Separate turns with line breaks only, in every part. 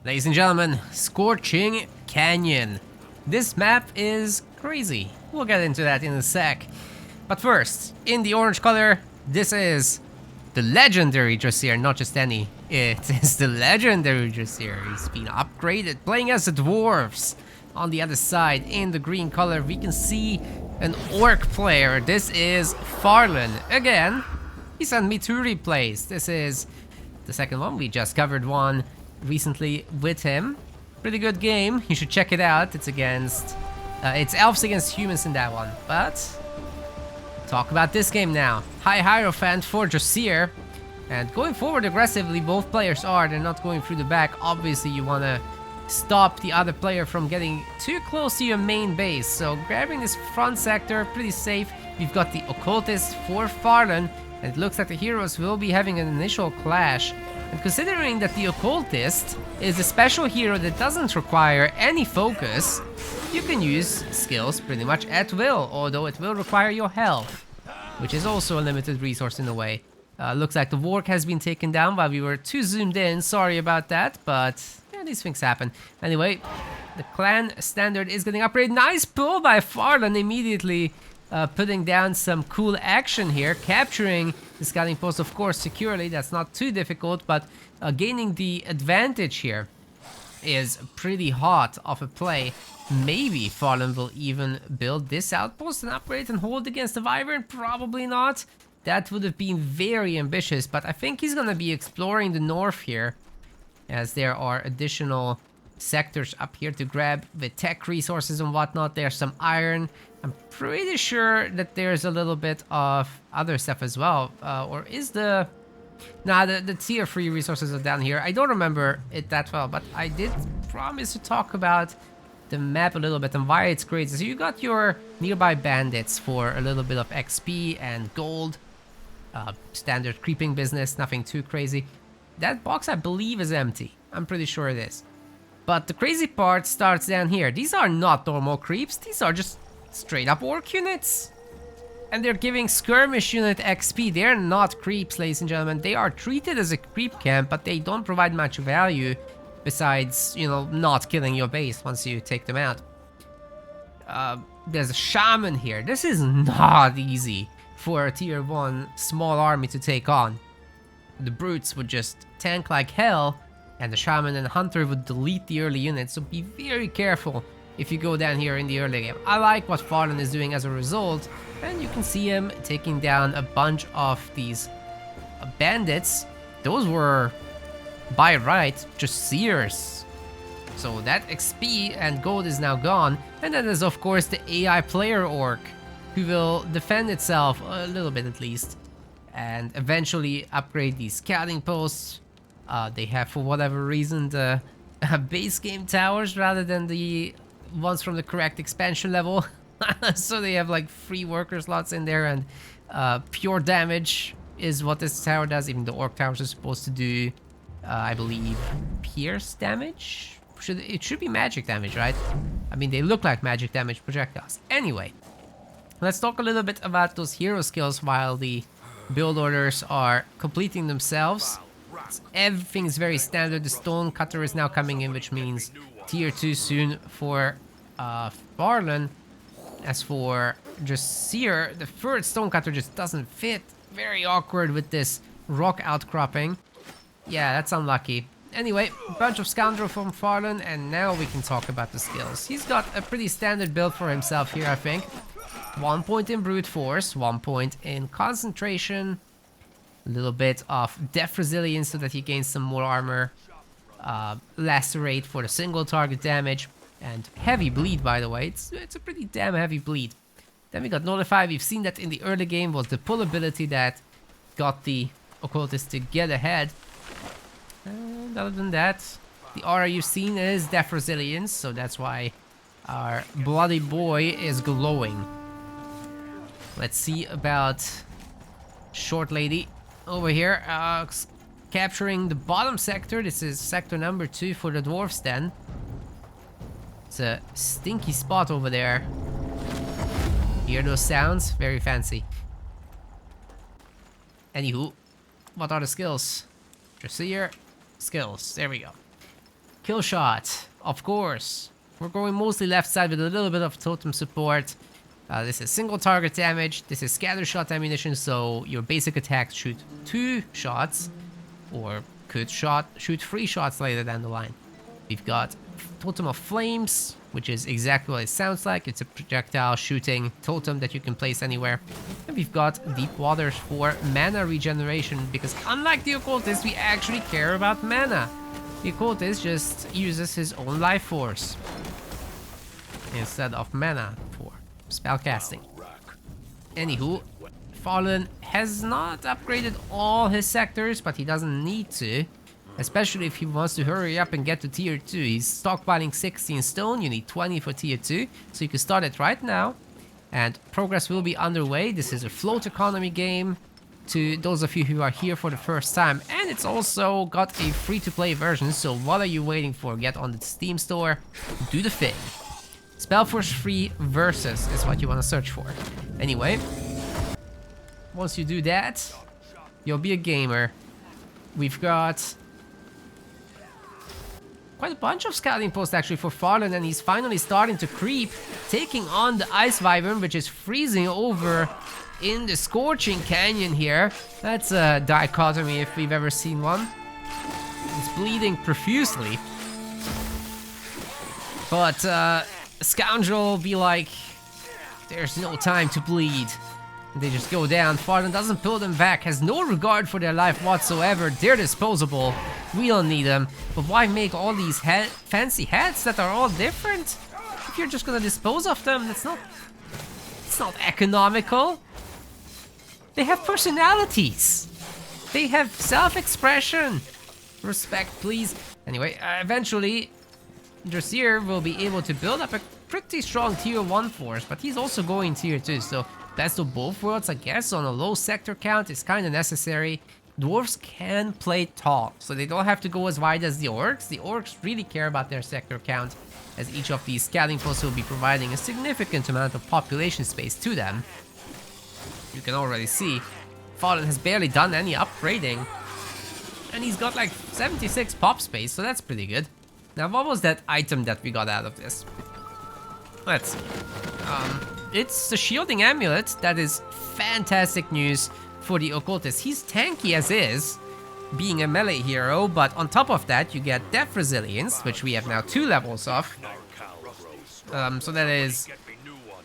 Ladies and gentlemen, Scorching Canyon. This map is crazy. We'll get into that in a sec. But first, in the orange color, this is the legendary Dressier, not just any. It is the legendary Dressier. He's been upgraded, playing as the dwarves. On the other side, in the green color, we can see an orc player. This is Farlan. Again, he sent me 2 replays. This is the second one. We just covered one recently with him. Pretty good game. You should check it out. It's against... it's elves against humans in that one. But... talk about this game now. High Hierophant for Dressier. And going forward aggressively, both players are. They're not going through the back. Obviously, you want to stop the other player from getting too close to your main base. So grabbing this front sector, pretty safe. We've got the Occultist for Farlan. And it looks like the heroes will be having an initial clash. And considering that the Occultist is a special hero that doesn't require any focus, you can use skills pretty much at will, although it will require your health, which is also a limited resource in a way. Looks like the Warg has been taken down while we were too zoomed in. Sorry about that, but yeah, these things happen. Anyway, the clan standard is getting upgraded. Nice pull by Farlan immediately. Putting down some cool action here, capturing the scouting post, of course, securely. That's not too difficult, but gaining the advantage here is pretty hot of a play. Maybe Farlan will even build this outpost and upgrade and hold against the Wyvern. Probably not. That would have been very ambitious, but I think he's gonna be exploring the north here, as there are additional sectors up here to grab with tech resources and whatnot. There's some iron. I'm pretty sure that there's a little bit of other stuff as well. Or is the... nah, the tier 3 resources are down here. I don't remember it that well, but I did promise to talk about the map a little bit and why it's crazy. So you got your nearby bandits for a little bit of XP and gold. Standard creeping business, nothing too crazy. That box, I believe, is empty. I'm pretty sure it is. But the crazy part starts down here. These are not normal creeps. These are just straight up orc units. And they're giving skirmish unit XP. They're not creeps, ladies and gentlemen. They are treated as a creep camp, but they don't provide much value besides, you know, not killing your base once you take them out. There's a shaman here. This is not easy for a tier 1 small army to take on. The brutes would just tank like hell, and the shaman and hunter would delete the early units, so be very careful if you go down here in the early game. I like what Farlan is doing as a result, and you can see him taking down a bunch of these bandits. Those were, by right, just seers. So that XP and gold is now gone, and then there's of course the AI player orc, who will defend itself a little bit at least, and eventually upgrade these scouting posts. They have, for whatever reason, the base game towers rather than the ones from the correct expansion level. So they have like 3 worker slots in there, and pure damage is what this tower does. Even the orc towers are supposed to do, I believe, pierce damage? It should be magic damage, right? I mean, they look like magic damage projectiles. Anyway, let's talk a little bit about those hero skills while the build orders are completing themselves. Everything's very standard. The stone cutter is now coming in, which means tier 2 soon for Farlan. As for Dressier, the third stone cutter just doesn't fit. Very awkward with this rock outcropping. Yeah, that's unlucky. Anyway, a bunch of scoundrel from Farlan, and now we can talk about the skills. He's got a pretty standard build for himself here, I think. 1 point in brute force, 1 point in concentration, a little bit of death resilience so that he gains some more armor, lacerate for the single target damage, and heavy bleed, by the way. It's a pretty damn heavy bleed. Then we got notify. We've seen that in the early game was the pull ability that got the occultist to get ahead. And other than that, the aura you've seen is death resilience, so that's why our bloody boy is glowing. Let's see about short lady over here, capturing the bottom sector. This is sector number 2 for the dwarves then. It's a stinky spot over there. Hear those sounds? Very fancy. Anywho, what are the skills? Dressier skills. There we go. Kill shot, of course. We're going mostly left side with a little bit of totem support. This is single target damage. This is scatter shot ammunition, so your basic attacks shoot 2 shots, or could shoot 3 shots later down the line. We've got Totem of Flames, which is exactly what it sounds like. It's a projectile shooting totem that you can place anywhere. And we've got Deep Waters for mana regeneration, because unlike the Occultist, we actually care about mana. The Occultist just uses his own life force instead of mana for spellcasting. Anywho, Fallen has not upgraded all his sectors, but he doesn't need to. Especially if he wants to hurry up and get to tier 2. He's stockpiling 16 stone, you need 20 for tier 2. So you can start it right now. And progress will be underway. This is a float economy game to those of you who are here for the first time. And it's also got a free-to-play version, so what are you waiting for? Get on the Steam store, do the thing. SpellForce free versus is what you want to search for. Anyway, once you do that, you'll be a gamer. We've got quite a bunch of scouting posts actually for Fallen, and he's finally starting to creep, taking on the Ice Wyvern, which is freezing over in the Scorching Canyon here. That's a dichotomy if we've ever seen one. It's bleeding profusely. But Scoundrel will be like, there's no time to bleed. They just go down. Fallen doesn't pull them back, has no regard for their life whatsoever. They're disposable. We don't need them. But why make all these fancy hats that are all different? If you're just gonna dispose of them, it's not economical. They have personalities. They have self-expression. Respect, please. Anyway, eventually, Drasier will be able to build up a pretty strong tier 1 force, but he's also going tier 2, so best of both worlds, I guess. On a low sector count is kind of necessary. Dwarves can play tall, so they don't have to go as wide as the orcs. The orcs really care about their sector count, as each of these scouting posts will be providing a significant amount of population space to them. You can already see Fallen has barely done any upgrading, and he's got like 76 pop space, so that's pretty good. Now, what was that item that we got out of this? Let's see. It's the Shielding Amulet. That is fantastic news for the Occultist. He's tanky as is, being a melee hero, but on top of that, you get Death Resilience, which we have now 2 levels of. So that is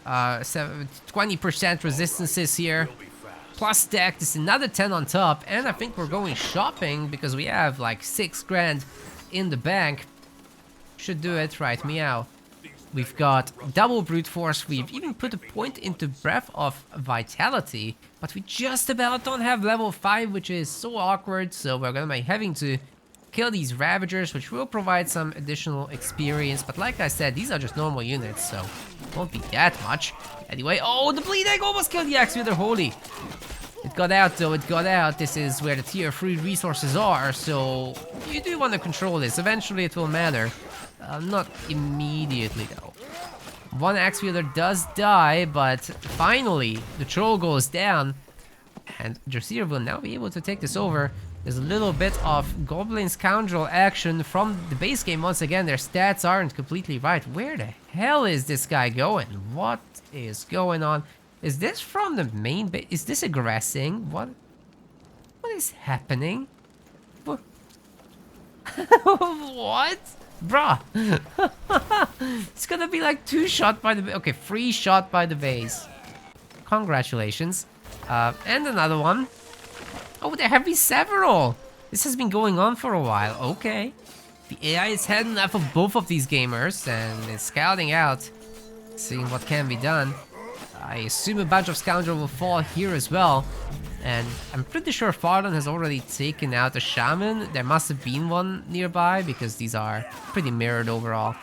20% resistances here. Plus deck is another 10 on top, and I think we're going shopping because we have like 6 grand in the bank. Should do it, right, meow. We've got double brute force. We've even put a point into Breath of Vitality, but we just about don't have level 5, which is so awkward. So we're gonna be having to kill these Ravagers, which will provide some additional experience. But like I said, these are just normal units, so won't be that much. Anyway, oh, the Bleed Egg almost killed the Axe Wither. Holy. It got out though, it got out. This is where the tier 3 resources are, so you do want to control this. Eventually it will matter. Not immediately though. One Axe Wielder does die, but finally the troll goes down, and Drasier will now be able to take this over. There's a little bit of Goblin Scoundrel action from the base game. Once again, their stats aren't completely right. Where the hell is this guy going? What is going on? Is this from the main base? Is this aggressing? What is happening? What? What? Bruh. It's gonna be like 2 shot by the... Okay, 3 shot by the base. Congratulations. And another one. Oh, there have been several. This has been going on for a while. Okay. The AI has had enough of both of these gamers and is scouting out, seeing what can be done. I assume a bunch of Scoundrel will fall here as well. And I'm pretty sure Fallen has already taken out a Shaman. There must have been one nearby, because these are pretty mirrored overall.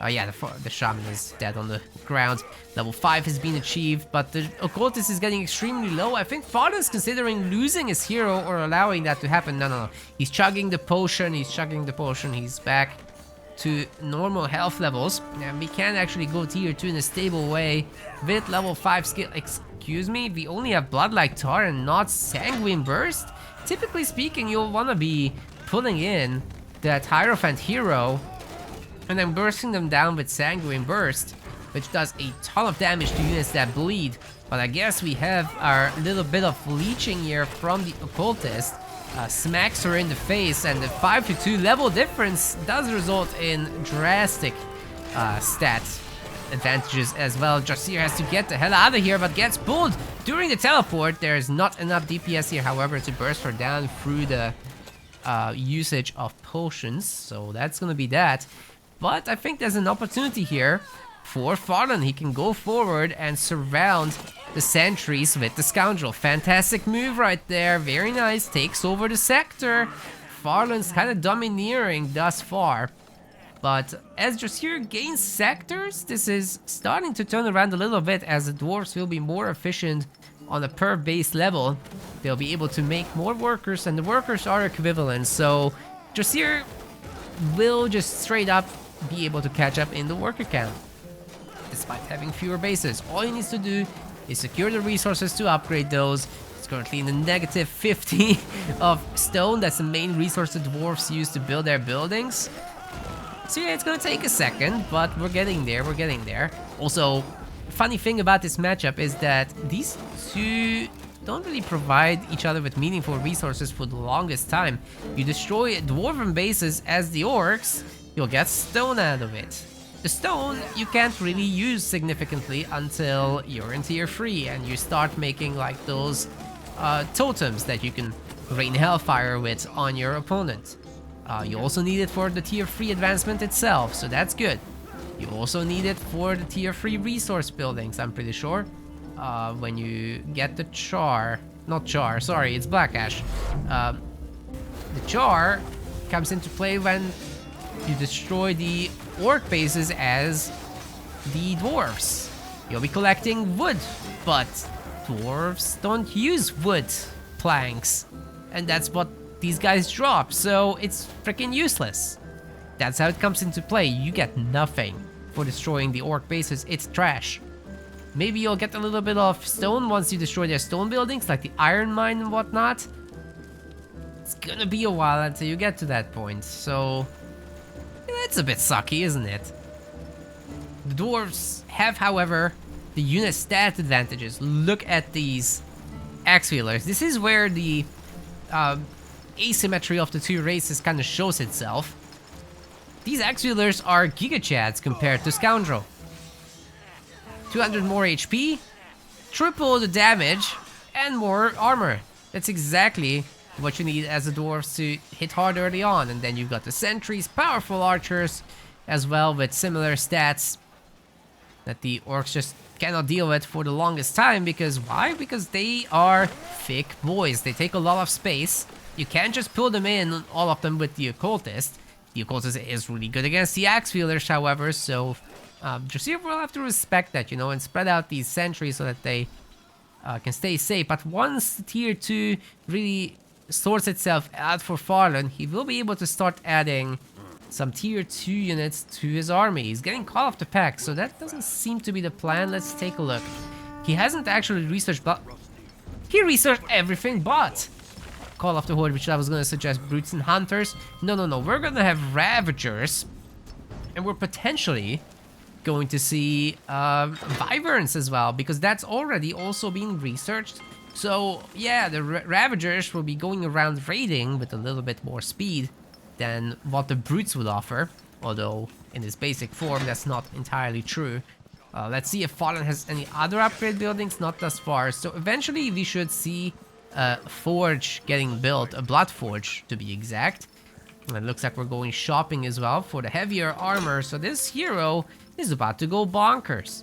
Yeah, the Shaman is dead on the ground. Level 5 has been achieved, but the Occultist is getting extremely low. I think Fallen is considering losing his hero or allowing that to happen. No. He's chugging the potion, he's back to normal health levels. And we can actually go tier 2 in a stable way with level 5 skill. Excuse me, we only have Bloodlike Tar and not Sanguine Burst? Typically speaking, you'll want to be pulling in that Hierophant hero and then bursting them down with Sanguine Burst, which does a ton of damage to units that bleed. But I guess we have our little bit of leeching here from the Occultist. Smacks her in the face, and the 5 to 2 level difference does result in drastic stat advantages as well. Josir has to get the hell out of here, but gets pulled during the teleport. There's not enough DPS here, however, to burst her down through the usage of potions, so that's gonna be that. But I think there's an opportunity here for Farlan. He can go forward and surround the sentries with the Scoundrel. Fantastic move right there, very nice, takes over the sector. Farlan's kind of domineering thus far. But as Josir gains sectors, this is starting to turn around a little bit, as the dwarves will be more efficient on a per base level. They'll be able to make more workers, and the workers are equivalent. So Josir will just straight up be able to catch up in the worker count, despite having fewer bases. All he needs to do is secure the resources to upgrade those. It's currently in the negative 50 of stone. That's the main resource the dwarves use to build their buildings. So yeah, it's gonna take a second, but we're getting there, we're getting there. Also, funny thing about this matchup is that these two don't really provide each other with meaningful resources for the longest time. You destroy dwarven bases as the orcs, you'll get stone out of it. The stone you can't really use significantly until you're in tier 3 and you start making like those totems that you can rain hellfire with on your opponent. You also need it for the tier 3 advancement itself, so that's good. You also need it for the tier 3 resource buildings, I'm pretty sure. When you get the char, not char, sorry, it's black ash. The char comes into play when you destroy the orc bases as the dwarves. You'll be collecting wood, but dwarves don't use wood planks, and that's what these guys drop, so it's freaking useless. That's how it comes into play. You get nothing for destroying the orc bases. It's trash. Maybe you'll get a little bit of stone once you destroy their stone buildings, like the iron mine and whatnot. It's gonna be a while until you get to that point, so it's a bit sucky, isn't it? The dwarves have, however, the unit stat advantages. Look at these axe wielders. This is where the asymmetry of the two races kind of shows itself. These axe wielders are Giga Chads compared to Scoundrel. 200 more HP, triple the damage, and more armor. That's exactly what you need as the dwarves to hit hard early on. And then you've got the sentries, powerful archers, as well, with similar stats that the orcs just cannot deal with for the longest time. Because why? Because they are thick boys. They take a lot of space. You can't just pull them in, all of them, with the Occultist. The Occultist is really good against the Axe Wielders, however, so Josir will have to respect that, you know, and spread out these sentries so that they can stay safe. But once tier 2 really sorts itself out for Farlan, he will be able to start adding some tier 2 units to his army. He's getting caught off the pack, so that doesn't seem to be the plan. Let's take a look. He hasn't actually researched, but he researched everything but Call of the Horde, which I was going to suggest Brutes and Hunters. No, we're going to have Ravagers, and we're potentially going to see Wyverns as well, because that's already also being researched. So yeah, the Ravagers will be going around raiding with a little bit more speed than what the Brutes would offer, although in its basic form that's not entirely true. Let's see if Fallen has any other upgrade buildings, not thus far. So eventually we should see a forge getting built, a blood forge to be exact. And it looks like we're going shopping as well for the heavier armor, so this hero is about to go bonkers.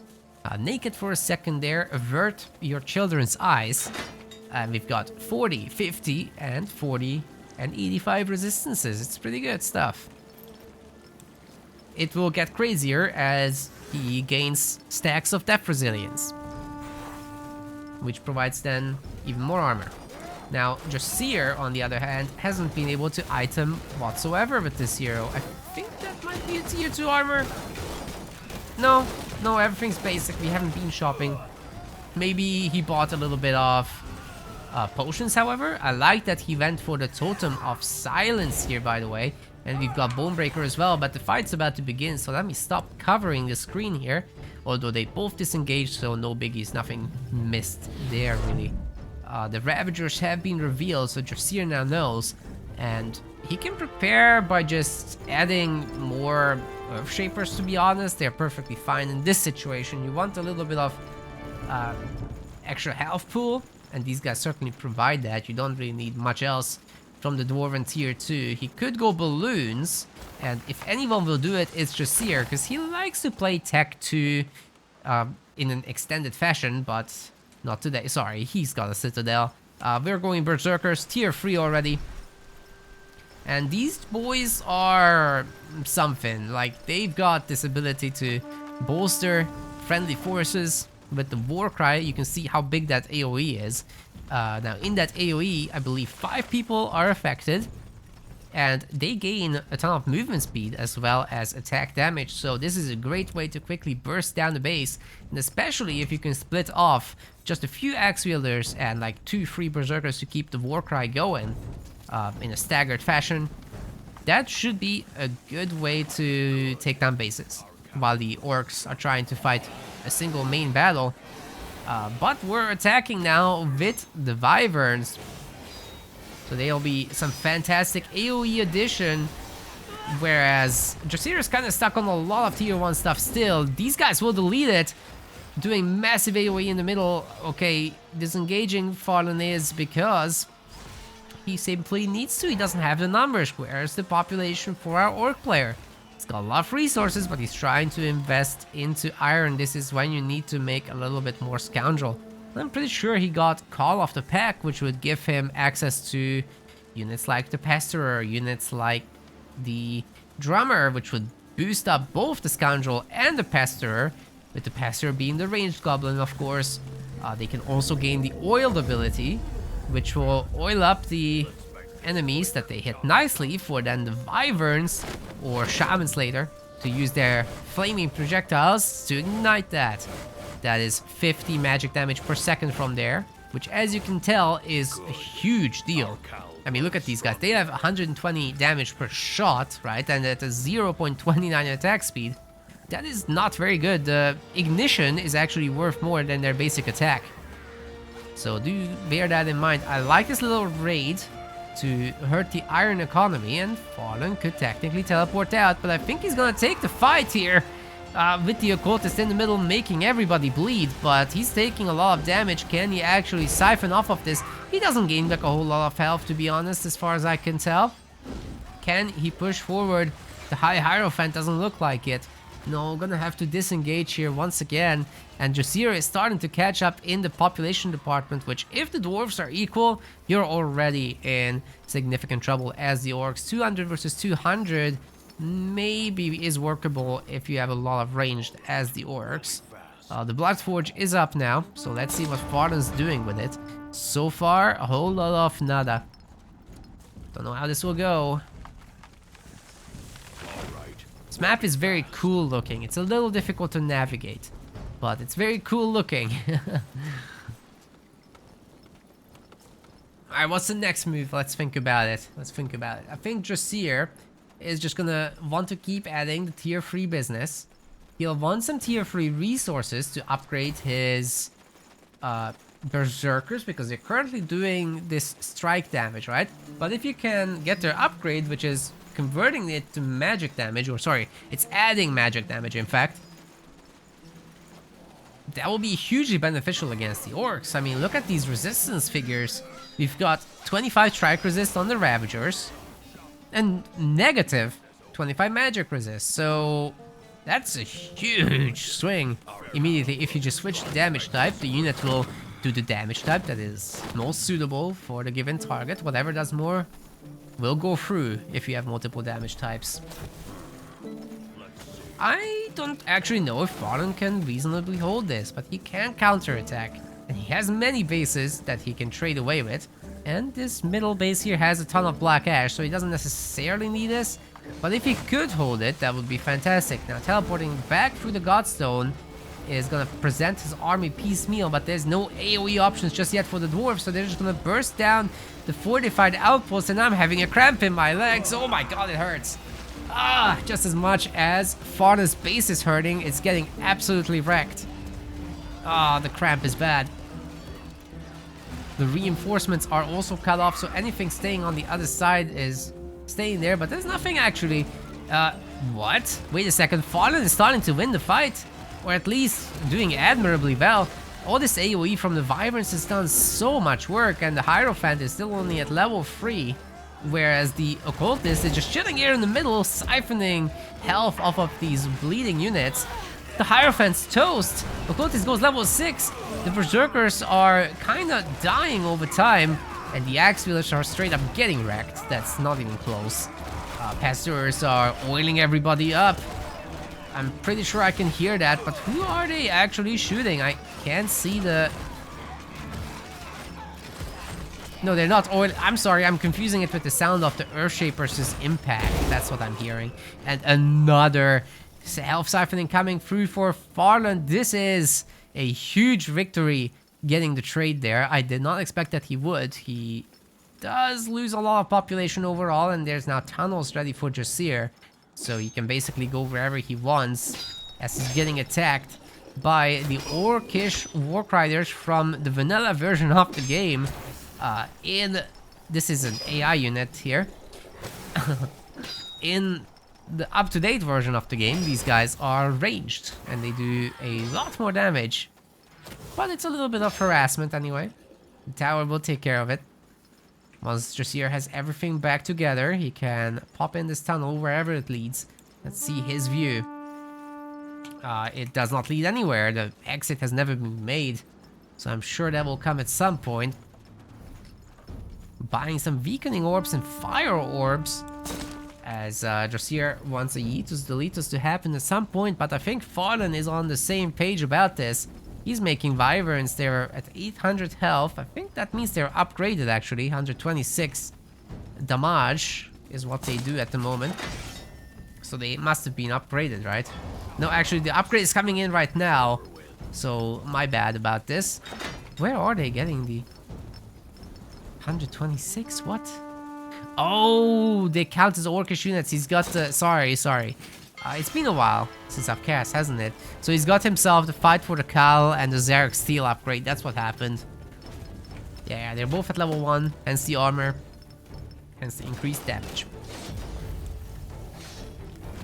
Naked for a second there, avert your children's eyes. And we've got 40, 50, and 40, and 85 resistances. It's pretty good stuff. It will get crazier as he gains stacks of depth resilience, which provides then even more armor. Now, Josir, on the other hand, hasn't been able to item whatsoever with this hero. I think that might be a tier 2 armor. No, everything's basic. We haven't been shopping. Maybe he bought a little bit of potions, however. I like that he went for the Totem of Silence here, by the way. And we've got Bonebreaker as well, but the fight's about to begin, so let me stop covering the screen here. Although they both disengaged, so no biggies, nothing missed there, really. The Ravagers have been revealed, so Drasir now knows. And he can prepare by just adding more Earthshapers, to be honest. They're perfectly fine in this situation. You want a little bit of extra health pool, and these guys certainly provide that. You don't really need much else from the Dwarven tier 2. He could go Balloons, and if anyone will do it, it's Drasir, because he likes to play Tech 2 in an extended fashion, but not today. Sorry, he's got a Citadel. We're going Berserkers, tier 3 already. And these boys are something. Like, they've got this ability to bolster friendly forces with the Warcry. You can see how big that AoE is. Now, in that AoE, I believe 5 people are affected. And they gain a ton of movement speed as well as attack damage. So this is a great way to quickly burst down the base. And especially if you can split off just a few Axe Wielders and like 2 free Berserkers to keep the Warcry going. In a staggered fashion, that should be a good way to take down bases while the orcs are trying to fight a single main battle. But we're attacking now with the Wyverns, so they'll be some fantastic AoE addition, whereas Drasir is kind of stuck on a lot of tier 1 stuff still. These guys will delete it, doing massive AoE in the middle. Okay, disengaging Fallen is because he simply needs to. He doesn't have the numbers. Where's the population for our orc player? He's got a lot of resources, but he's trying to invest into iron. This is when you need to make a little bit more scoundrel. I'm pretty sure he got Call of the Pack, which would give him access to units like the Pesterer, units like the Drummer, which would boost up both the Scoundrel and the Pesterer, with the Pesterer being the ranged goblin, of course. They can also gain the Oiled ability, which will oil up the enemies that they hit nicely for then the Wyverns or Shamans later to use their flaming projectiles to ignite that. That is 50 magic damage per second from there, which, as you can tell, is a huge deal. I mean, look at these guys. They have 120 damage per shot, right? And at a 0.29 attack speed, that is not very good. The ignition is actually worth more than their basic attack. So do bear that in mind. I like this little raid to hurt the iron economy, and Fallen could technically teleport out, but I think he's gonna take the fight here with the occultist in the middle, making everybody bleed, but he's taking a lot of damage. Can he actually siphon off of this? He doesn't gain back a whole lot of health, to be honest, as far as I can tell. Can he push forward? The High Hierophant doesn't look like it. No, gonna have to disengage here once again. And Drasir is starting to catch up in the population department, which, if the dwarves are equal, you're already in significant trouble, as the orcs. 200 versus 200 maybe is workable if you have a lot of ranged as the orcs. The Bloodforge is up now, so let's see what Farden's doing with it. So far, a whole lot of nada. Don't know how this will go. This map is very cool looking. It's a little difficult to navigate, but it's very cool looking. Alright, what's the next move? Let's think about it. I think Drasir is just gonna want to keep adding the tier 3 business. He'll want some tier 3 resources to upgrade his Berserkers, because they're currently doing this strike damage, right? But if you can get their upgrade, which is converting it to magic damage, or sorry, it's adding magic damage, in fact, that will be hugely beneficial against the orcs. I mean, look at these resistance figures. We've got 25 strike resist on the Ravagers and negative 25 magic resist, so that's a huge swing. Immediately, if you just switch the damage type, the unit will do the damage type that is most suitable for the given target. Whatever does more will go through if you have multiple damage types. I don't actually know if Fallen can reasonably hold this, but he can counterattack, and he has many bases that he can trade away with. And this middle base here has a ton of black ash, so he doesn't necessarily need this. But if he could hold it, that would be fantastic. Now, teleporting back through the Godstone is gonna present his army piecemeal, but there's no AoE options just yet for the dwarves, so they're just gonna burst down the fortified outpost, and I'm having a cramp in my legs. Oh my god, it hurts. Just as much as Farna's base is hurting, it's getting absolutely wrecked. The cramp is bad. The reinforcements are also cut off, so anything staying on the other side is staying there, but there's nothing actually. What? Wait a second, Fallen is starting to win the fight, or at least doing admirably well. All this AoE from the Wyverns has done so much work, and the Hierophant is still only at level 3, whereas the Occultist is just chilling here in the middle, siphoning health off of these bleeding units. The Hierophant's toast. Occultist goes level 6. The Berserkers are kinda dying over time, and the Axe Wielders are straight up getting wrecked. That's not even close. Pasteurs are oiling everybody up. I'm pretty sure I can hear that, but who are they actually shooting? I can't see the... No, they're not oil. I'm sorry, I'm confusing it with the sound of the Earthshapers' impact. That's what I'm hearing. And another health siphoning coming through for Farland. This is a huge victory getting the trade there. I did not expect that he would. He does lose a lot of population overall, and there's now tunnels ready for Jasir. So he can basically go wherever he wants as he's getting attacked by the Orcish Warcriders from the vanilla version of the game. This is an AI unit here. In the up-to-date version of the game, these guys are ranged and they do a lot more damage. But it's a little bit of harassment anyway. The tower will take care of it. Once Jasir has everything back together, he can pop in this tunnel wherever it leads. Let's see his view. It does not lead anywhere. The exit has never been made. So I'm sure that will come at some point. Buying some weakening orbs and fire orbs. As Jasir wants a Yeetus Deletus to happen at some point. But I think Fallen is on the same page about this. He's making Wyverns. They're at 800 health. I think that means they're upgraded actually. 126 damage is what they do at the moment. So they must have been upgraded, right? No, actually the upgrade is coming in right now. So my bad about this. Where are they getting the 126? What? Oh, they count as Orcish units. He's got the... Sorry. It's been a while since I've cast, hasn't it? So he's got himself the Fight for the Cal and the Zarek Steel upgrade. That's what happened. Yeah, they're both at level 1, hence the armor, hence the increased damage.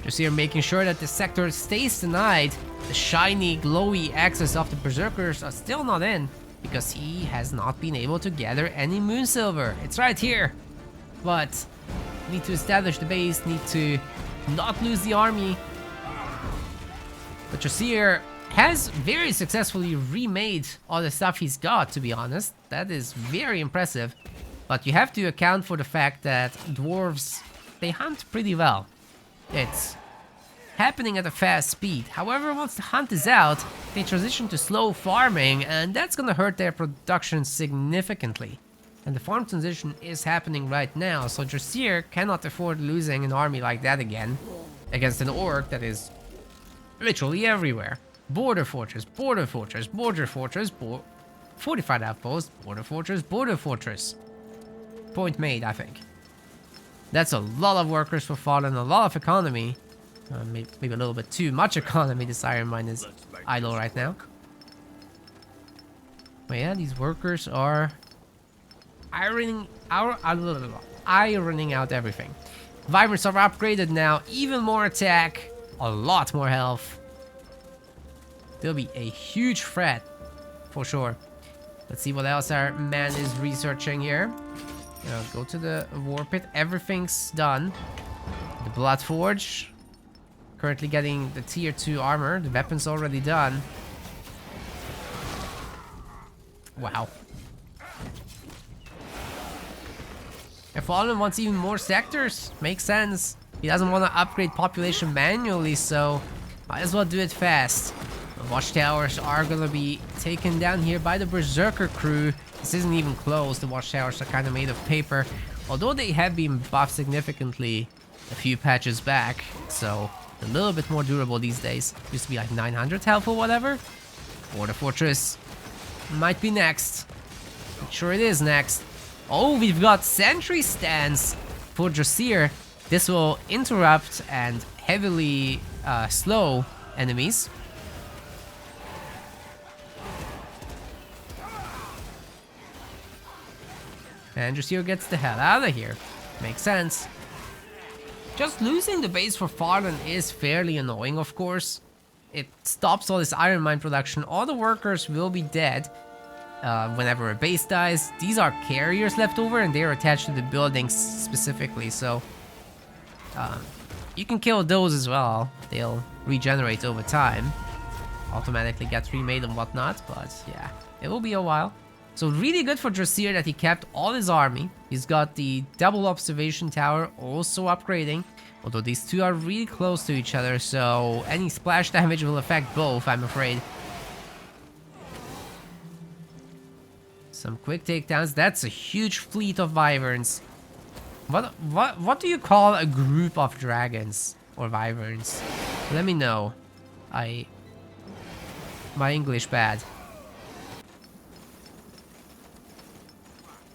Just here making sure that the sector stays denied. The shiny, glowy axes of the Berserkers are still not in, because he has not been able to gather any Moon Silver. It's right here. But need to establish the base, need to not lose the army. But Jasir has very successfully remade all the stuff he's got, to be honest. That is very impressive. But you have to account for the fact that dwarves, they hunt pretty well. It's happening at a fast speed. However, once the hunt is out, they transition to slow farming, and that's gonna hurt their production significantly. And the farm transition is happening right now, so Jasir cannot afford losing an army like that again against an orc that is literally everywhere. Border fortress, border fortress, border fortress, fortified outpost, border fortress, border fortress. Point made, I think. That's a lot of workers for Fallen, a lot of economy. Maybe a little bit too much economy. This iron mine is idle right now. But yeah, these workers are ironing out everything. Wyverns are upgraded now, even more attack, a lot more health. They'll be a huge threat, for sure. Let's see what else our man is researching here. Go to the war pit, everything's done. The Bloodforge, currently getting the tier 2 armor, the weapon's already done. Wow. If Fallen wants even more sectors, makes sense. He doesn't want to upgrade population manually, so might as well do it fast. The watchtowers are gonna be taken down here by the Berserker crew. This isn't even close. The watchtowers are kind of made of paper, although they have been buffed significantly a few patches back, so A little bit more durable these days. Used to be like 900 health or whatever. Border Fortress might be next. Sure it is next. Oh, we've got Sentry Stance for Drasir. This will interrupt and heavily slow enemies. And Drasir gets the hell out of here. Makes sense. Just losing the base for Farland is fairly annoying, of course. It stops all this iron mine production. All the workers will be dead whenever a base dies. These are carriers left over and they're attached to the buildings specifically, so you can kill those as well. They'll regenerate over time. Automatically get remade and whatnot, but yeah, it will be a while. So really good for Drasir that he kept all his army. He's got the double observation tower also upgrading. Although these two are really close to each other, so any splash damage will affect both, I'm afraid. Some quick takedowns. That's a huge fleet of Wyverns. What do you call a group of dragons or Wyverns? Let me know. My English bad.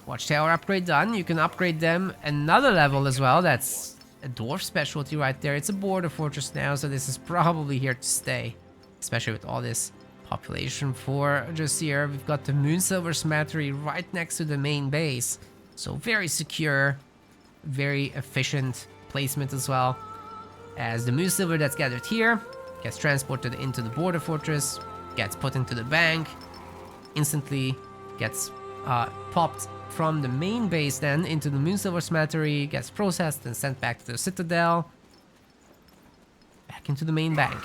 Watchtower upgrade done. You can upgrade them another level as well. That's a dwarf specialty right there. It's a border fortress now, so this is probably here to stay. Especially with all this population for Drasir. We've got the Moonsilver Smattery right next to the main base. So very secure, very efficient placement as well. As the Moonsilver that's gathered here gets transported into the border fortress, gets put into the bank, instantly gets popped from the main base then into the Moonsilver Smattery, gets processed and sent back to the Citadel, back into the main bank.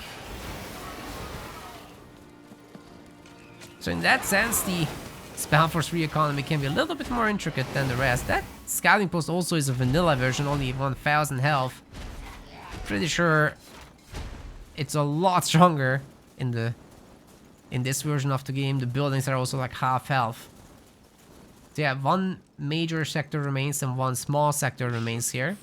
So in that sense, the SpellForce re-economy can be a little bit more intricate than the rest. That scouting post also is a vanilla version, only 1000 health. Pretty sure it's a lot stronger in this version of the game. The buildings are also like half health. So yeah, one major sector remains and one small sector remains here.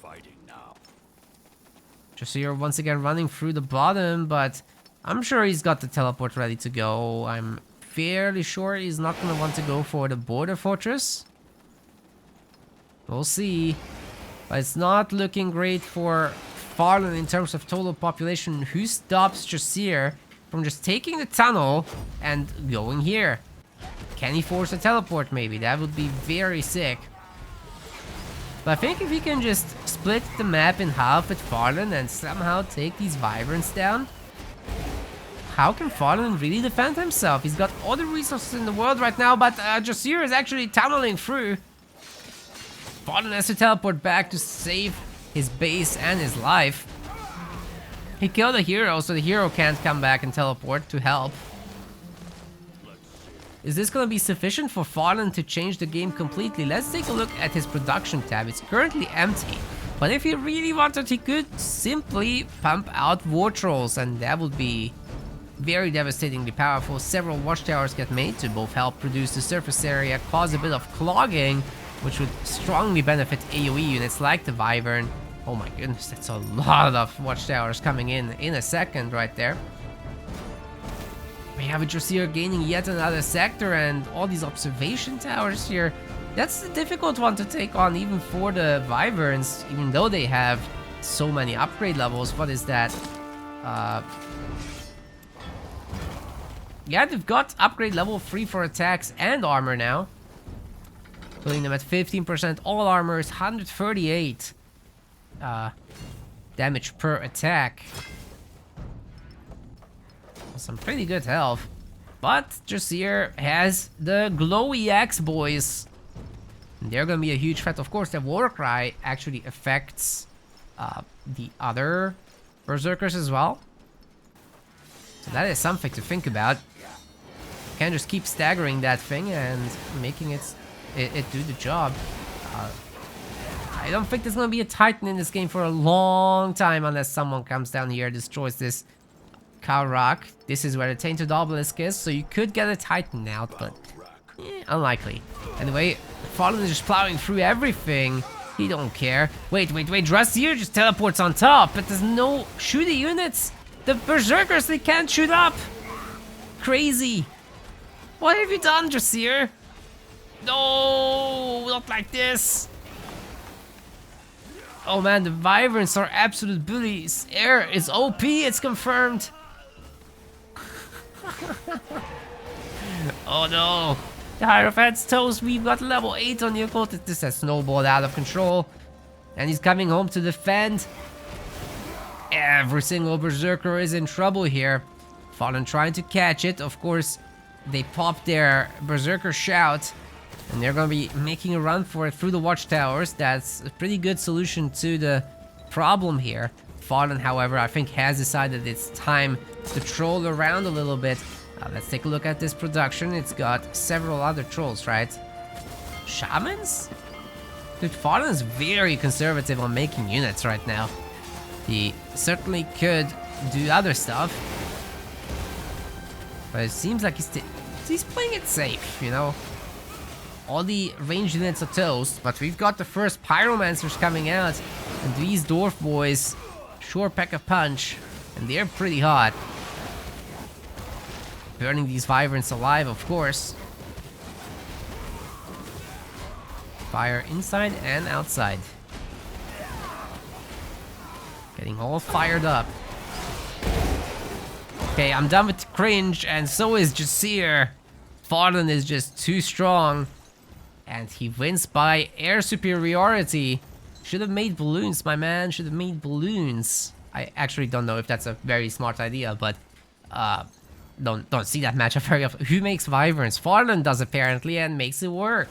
Just so you're once again running through the bottom, but I'm sure he's got the teleport ready to go. I'm fairly sure he's not going to want to go for the border fortress. We'll see. But it's not looking great for Farland in terms of total population. Who stops Drasir from just taking the tunnel and going here? Can he force a teleport maybe? That would be very sick. But I think if he can just split the map in half with Farland and somehow take these Wyverns down, how can Farland really defend himself? He's got all the resources in the world right now, but Drasir is actually tunneling through. Farland has to teleport back to save his base and his life. He killed a hero, so the hero can't come back and teleport to help. Is this going to be sufficient for Farland to change the game completely? Let's take a look at his production tab. It's currently empty. But if he really wanted, he could simply pump out war trolls, and that would be very devastatingly powerful. Several watchtowers get made to both help reduce the surface area, cause a bit of clogging, which would strongly benefit AoE units like the Wyvern. Oh my goodness, that's a lot of watchtowers coming in a second right there. We have Drasir gaining yet another sector and all these observation towers here. That's a difficult one to take on even for the Wyverns, even though they have so many upgrade levels. What is that? Yeah, they've got upgrade level 3 for attacks and armor now. Putting them at 15%. All armor is 138 damage per attack. Some pretty good health. But Drasir has the glowy axe boys. They're gonna be a huge threat. Of course, the Warcry actually affects the other Berserkers as well. So that is something to think about. You can't just keep staggering that thing and making it do the job. I don't think there's gonna be a Titan in this game for a long time unless someone comes down here, destroys this Cow Rock. This is where the Tainted Obelisk is, so you could get a Titan out, but unlikely. Anyway, Fallen is just plowing through everything. He don't care. Wait, Drassier just teleports on top, but there's no shooting units. The Berserkers, they can't shoot up. Crazy. What have you done, Drassier? No, not like this. Oh man, the Wyverns are absolute bullies. Air is OP, it's confirmed. Oh no. The Hierophant's toast, we've got level 8 on the occult. This has snowballed out of control. And he's coming home to defend. Every single Berserker is in trouble here. Fallen trying to catch it. Of course, they pop their Berserker shout. And they're gonna be making a run for it through the watchtowers. That's a pretty good solution to the problem here. Fallen, however, I think has decided it's time to troll around a little bit. Let's take a look at this production. It's got several other trolls, right? Shamans? Dude, Fallen is very conservative on making units right now. He certainly could do other stuff. But it seems like he's playing it safe, you know? All the ranged units are toast, but we've got the first Pyromancers coming out. And these Dwarf boys sure pack a punch. And they're pretty hot. Burning these Wyverns alive, of course. Fire inside and outside. Getting all fired up. Okay, I'm done with the cringe, and so is Jasir. Fallen is just too strong. And he wins by air superiority. Should have made balloons, my man. Should have made balloons. I actually don't know if that's a very smart idea, but don't see that matchup very often. Who makes Wyverns? Fallen does apparently, and makes it work.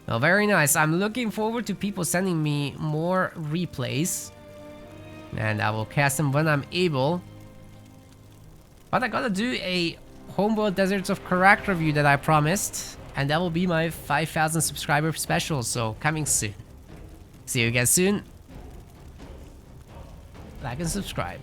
Well, very nice. I'm looking forward to people sending me more replays. And I will cast them when I'm able. But I gotta do a Homeworld Deserts of Karak review that I promised. And that will be my 5,000 subscriber special, so coming soon. See you again soon. Like and subscribe.